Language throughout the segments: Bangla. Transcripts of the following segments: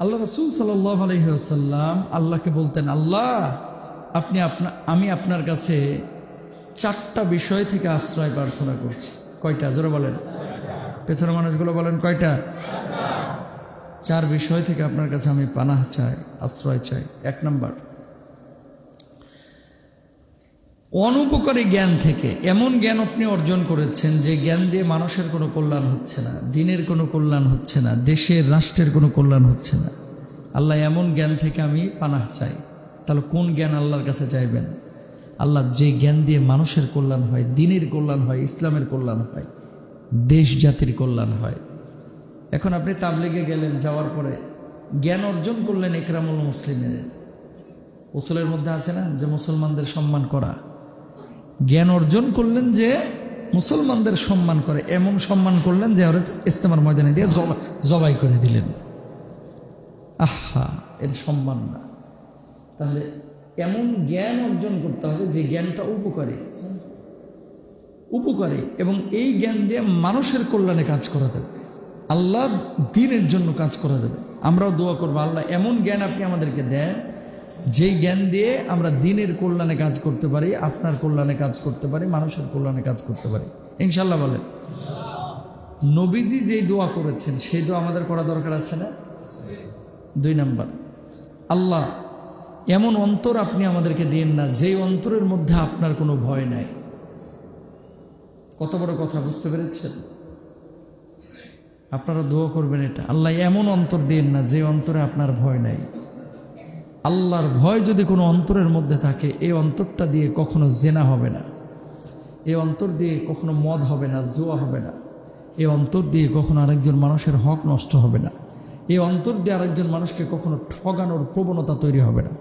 আল্লাহ রাসূল সাল্লাল্লাহু আলাইহি ওয়াসাল্লাম আল্লাহকে বলতেন, আল্লাহ আমি আপনার কাছে 4টা বিষয় থেকে আশ্রয় প্রার্থনা করছি। কয়টা? জোরে বলেন, পেছনের মানুষগুলো বলেন কয়টা? 4 বিষয় থেকে আপনার কাছে আমি পানাহ চাই, আশ্রয় চাই। 1 নাম্বার, অনুপকারী জ্ঞান থেকে। এমন জ্ঞান আপনি অর্জন করেছেন যে জ্ঞান দিয়ে মানুষের কোনো কল্যাণ হচ্ছে না, দিনের কোনো কল্যাণ হচ্ছে না, দেশের রাষ্ট্রের কোনো কল্যাণ হচ্ছে না। আল্লাহ এমন জ্ঞান থেকে আমি পানাহ চাই। তাহলে কোন জ্ঞান আল্লাহর কাছে চাইবেন? আল্লাহ যে জ্ঞান দিয়ে মানুষের কল্যাণ হয়, দিনের কল্যাণ হয়, ইসলামের কল্যাণ হয়, দেশ জাতির কল্যাণ হয়। এখন আপনি তাবলিগে গেলেন, যাওয়ার পরে জ্ঞান অর্জন করলেন ইকরামুল মুসলিমের। উসুলের মধ্যে আছে না যে মুসলমানদের সম্মান করা। জ্ঞান অর্জন করলেন যে মুসলমানদের সম্মান করে, এমন সম্মান করলেন যে ওরা ইস্তেমার ময়দানে দিয়ে জবাই করে দিলেন। আহা, এর সম্মান না। তাহলে এমন জ্ঞান অর্জন করতে হবে যে জ্ঞানটা উপকারী এবং এই জ্ঞান দিয়ে মানুষের কল্যাণে কাজ করা যাবে, আল্লাহ দ্বীনের জন্য কাজ করা যাবে। আমরাও দোয়া করবো, আল্লাহ এমন জ্ঞান আপনি আমাদেরকে দেন যেই জ্ঞান দিয়ে আমরা দ্বীনের কল্যাণে কাজ করতে পারি, আপনার কল্যাণে কাজ করতে পারি, মানুষের কল্যাণে কাজ করতে পারি, ইনশাল্লাহ বলেন। নবীজি যেই দোয়া করেছেন সেই দোয়া আমাদের করা দরকার আছে না? 2 নাম্বার, আল্লাহ এমন অন্তর আপনি আমাদেরকে দিন না যেই অন্তরের মধ্যে আপনার কোনো ভয় নাই। কত বড় কথা, বুঝতে পেরেছেন? আপনারা দোয়া করবেন এটা, আল্লাহ এমন অন্তর দিন না যে অন্তরে আপনার ভয় নাই। আল্লাহর ভয় যদি কোনো অন্তরের মধ্যে থাকে, এই অন্তরটা দিয়ে কখনো জেনা হবে না, এই অন্তর দিয়ে কখনো মদ হবে না, জুয়া হবে না, এই অন্তর দিয়ে কখনো আরেকজন মানুষের হক নষ্ট হবে না, এই অন্তর দিয়ে আরেকজন মানুষকে কখনো ঠগানোর প্রবণতা তৈরি হবে না।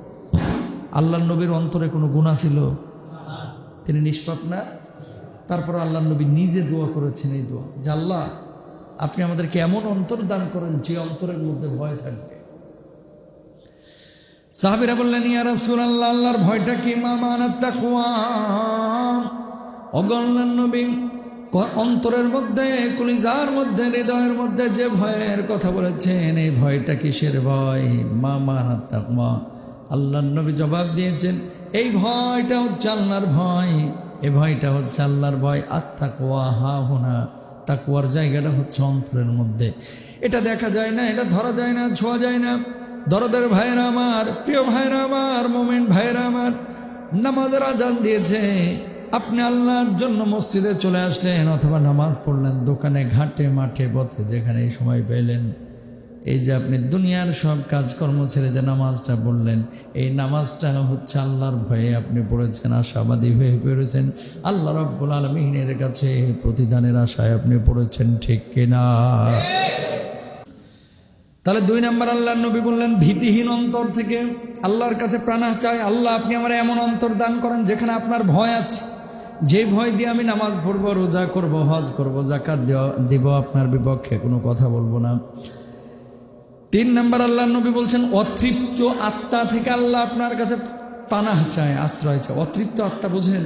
আল্লাহর নবীর অন্তরে কোনো গুনাহ ছিল? তিনি নিষ্পাপ না? তারপর আল্লাহর নবী নিজে দোয়া করেছেন এই দোয়া যে আল্লাহ আপনি আমাদেরকে এমন অন্তর দান করেন যে অন্তরের মধ্যে ভয় থাকবে। সাহাবীরা বললেন, ইয়া রাসূলুল্লাহ, আল্লাহর ভয়টা কি? মা মানাত তাকওয়া। ওগো আল্লাহর নবী, অন্তরের মধ্যে, কলিজার মধ্যে, হৃদয়ের মধ্যে যে ভয়ের কথা বলেছেন, এই ভয়টা কিসের ভয়? মা মানাত তাকওয়া। আল্লাহর নবী জবাব দিয়েছেন, এই ভয়টা হচ্ছে আল্লাহর ভয়, এই ভয়টা হচ্ছে আল্লাহর ভয়। আত-তাকওয়া হাহুনা, তাকওয়ার জায়গাটা হচ্ছে অন্তরের মধ্যে। এটা দেখা যায় না, এটা ধরা যায় না, ছোঁয়া যায় না। দরদের ভাইরা আমার, প্রিয় ভাইরা আমার, মোমেন ভাইরা আমার, নামাজের আজান দিয়েছে, আপনি আল্লাহর জন্য মসজিদে চলে আসলেন অথবা নামাজ পড়লেন, দোকানে, ঘাটে, মাঠে, পথে, যেখানে এই সময় পেলেন, এই যে আপনি দুনিয়ার সব কাজকর্ম ছেড়ে যে নামাজটা পড়লেন, এই নামাজটা হচ্ছে আল্লাহর ভয়ে আপনি পড়েছেন, আশাবাদী হয়ে পড়েছেন, আল্লাহ রাব্বুল আলামিনের কাছে প্রতিদানের আশায় আপনি পড়েছেন, ঠিক কিনা? তাহলে 2 নাম্বার, আল্লাহর নবী বললেন ভীতিহীন অন্তর থেকে আল্লাহর কাছে প্রাণাহ চাই। আল্লাহ আপনি আমার এমন অন্তর দান করেন যেখানে আপনার ভয় আছে, যে ভয় দিয়ে আমি নামাজ পড়বো, রোজা করব, হজ করব, যাকাত দেব, আপনার বিপক্ষে কোনো কথা বলবো না। 3 নাম্বার, আল্লাহর নবী বলছেন অতৃপ্ত আত্মা থেকে আল্লাহ আপনার কাছে পানাহ চায়, আশ্রয় চায়। অতৃপ্ত আত্মা বুঝেন?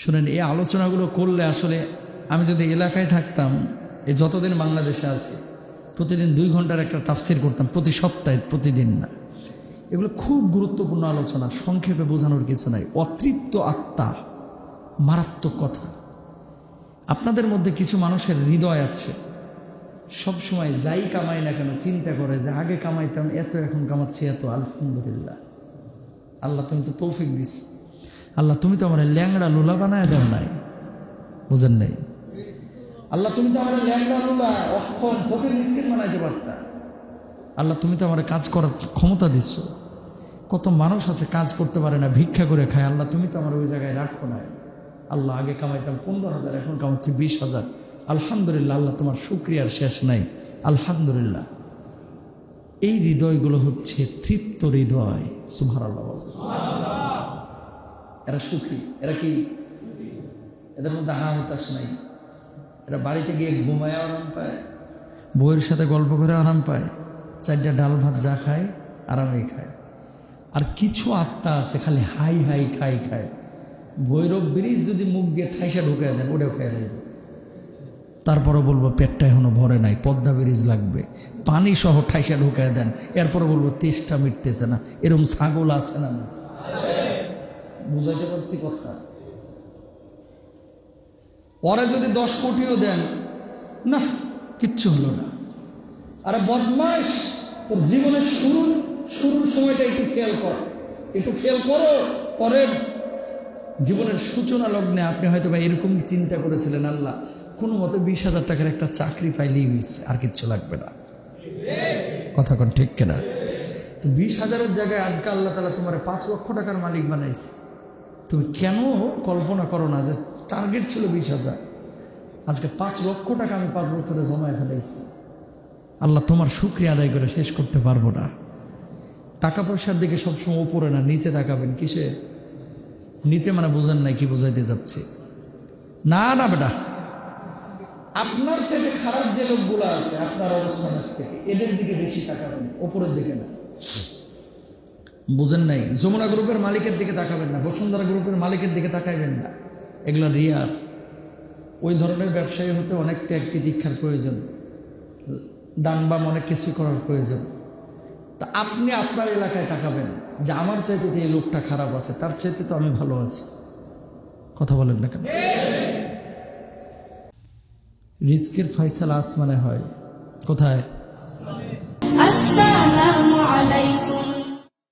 শুনেন, এই আলোচনাগুলো করলে আসলে আমি যদি এলাকায় থাকতাম, এই যতদিন বাংলাদেশে আছি, প্রতিদিন 2 ঘন্টার একটা তাফসির করতাম, প্রতি সপ্তাহে, প্রতিদিন না। এগুলো খুব গুরুত্বপূর্ণ আলোচনা, সংক্ষেপে বোঝানোর কিছু নাই। অতৃপ্ত আত্মা মারাত্মক কথা। আপনাদের মধ্যে কিছু মানুষের হৃদয় আছে, সব সময় যাই কামাই না কেন চিন্তা করে যে আগে কামাইতাম এত, এখন কামাচ্ছি এত, আলহামদুলিল্লাহ। আল্লাহ তুমি তো তৌফিক দিস, আল্লাহ তুমি তো আমার ল্যাংড়া লুলা বানায় দেও নাই, বুঝেন নাই? আল্লাহ তুমি তো আমার ল্যাংড়া লুলা, অক্ষম, ফকির, মিসকিন বানাইতে পারতা। আল্লাহ তুমি তো আমার কাজ করার ক্ষমতা দিচ্ছ। কত মানুষ আছে কাজ করতে পারে না, ভিক্ষা করে খায়। আল্লাহ তুমি তো আমার ওই জায়গায় রাখো না। আল্লাহ আগে কামাইতাম 15,000, এখন কামাচ্ছি 20,000, আলহামদুলিল্লাহ। আল্লাহ তোমার শুকরিয়ার শেষ নাই, আলহামদুলিল্লাহ। এই হৃদয়গুলো হচ্ছে তৃপ্ত হৃদয়। সুবহানাল্লাহ। এরা সুখী, এরা কি? এদের মধ্যে হতাশ নাই। এরা বাড়িতে গিয়ে ঘুমায় আরাম পায়, বউয়ের সাথে গল্প করে আরাম পায়, 4টা ডাল ভাত যা খায় আরামেই খায়। আর কিছু আত্মা আছে খালি হাই হাই খায়। ভৈরব ব্রিজ যদি মুখ দিয়ে ঠাইসা ঢুকে দেন, ওটাও খেয়ে দেবে। তারপরে বলবো পেটটা এখনো ভরে নাই, পদ্মা ব্রিজ লাগবে, পানি সহ ঠাইসা ঢুকায় দেন, এরপরে বলবো তেষ্টা মিটতেছে না। এরকম ছাগল আছে না? বুঝাইতে পারছি কথা? ওরা যদি 10 কোটিও দেন, না কিচ্ছু হলো না। আরে বদমাস, তোর জীবনের শুরুর সময়টা একটু খেয়াল কর, একটু খেয়াল করো। পরের জীবনের সূচনা লগ্নে আপনি হয়তো বা এরকম চিন্তা করেছিলেন, আল্লাহ কোনো মতে 20,000 টাকার একটা চাকরি পাইলেই হয়েছে, আর কিচ্ছু লাগবে না। কথা কোন ঠিক কিনা? তো 20,000-এর জায়গায় আজকে আল্লাহ তাআলা তোমার 5 লক্ষ টাকার মালিক বানাইছে। তুমি কেন কল্পনা করো না যে টার্গেট ছিল 20,000, আজকে 5 লক্ষ টাকা আমি 5 বছরে জমায় ফেলাইছি। আল্লাহ তোমার শুকরিয়া আদায় করে শেষ করতে পারবো না। টাকা পয়সার দিকে সবসময় উপরে না নিচে তাকাবেন। কিসে নিচে মানে বুঝেন নাই, কি বুঝাইতে যাচ্ছে? না না বেটা, আপনার চেয়ে খারাপ যে লোকগুলো আছে আপনার অবস্থানের থেকে, এদের দিকে বেশি তাকাবেন, উপরের দিকে না। বুঝেন নাই? যমুনা গ্রুপের মালিকের দিকে তাকাবেন না, বসুন্ধরা গ্রুপের মালিকের দিকে তাকাইবেন না। এগুলো রিয়ার। ওই ধরনের ব্যবসায়ী হতে অনেক ত্যাগ তিতিক্ষার প্রয়োজন, ডান বাম অনেক কিছু করার প্রয়োজন। তা আপনি আপনার এলাকায় তাকাবেন যে আমার চাইতে এই লোকটা খারাপ আছে, তার চাইতে তো আমি ভালো আছি। কথা বলেন না কেন? রিজকের ফয়সালা আসমানে হয়। কোথায়? আসসালামু আলাইকুম।